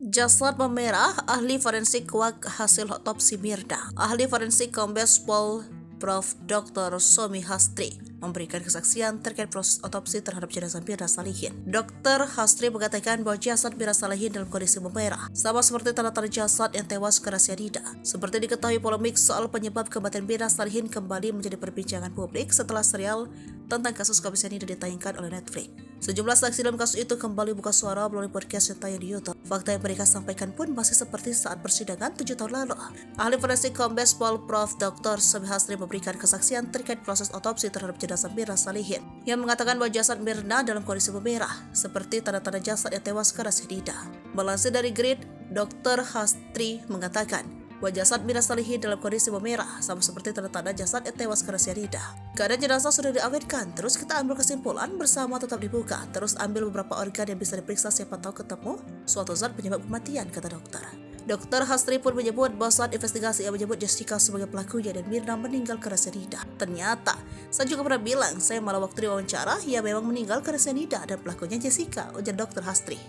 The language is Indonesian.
Jasad memerah, ahli forensik kuak hasil otopsi Mirna. Ahli forensik Kombes Pol Prof. Dr. Somi Hastri memberikan kesaksian terkait proses otopsi terhadap jenazah Mirna Salihin. Dr. Hastri mengatakan bahwa jasad Mirna Salihin dalam kondisi memerah, sama seperti tanda-tanda jasad yang tewas karena cyanida. Seperti diketahui, polemik soal penyebab kematian Mirna Salihin kembali menjadi perbincangan publik setelah serial tentang kasus kopi cyanida ditayangkan oleh Netflix. Sejumlah saksi dalam kasus itu kembali buka suara melalui podcast yang tayang di YouTube. Fakta yang mereka sampaikan pun masih seperti saat persidangan 7 tahun lalu. Ahli forensik Kombes Pol Prof. Dr. Somi Hastri memberikan kesaksian terkait proses otopsi terhadap jenazah Mirna Salihin, yang mengatakan bahwa jasad Mirna dalam kondisi memerah, seperti tanda-tanda jasad yang tewas karena cyanida. Melansir dari Grid, Dr. Hastri mengatakan bahwa jasad Mirna Salihin dalam kondisi memerah, sama seperti tanda-tanda jasad yang tewas karena cyanida. Keadaan jenazah sudah diawetkan, terus kita ambil kesimpulan bersama tetap dibuka, terus ambil beberapa organ yang bisa diperiksa, siapa tahu ketemu suatu zat penyebab kematian, kata dokter. Dr. Hastri pun menyebut bahwa saat investigasi ia menyebut Jessica sebagai pelakunya dan Mirna meninggal karena cyanida. Ternyata, saya juga pernah bilang, saya malah waktu diwawancara, ia memang meninggal karena cyanida dan pelakunya Jessica, ujar Dr. Hastri.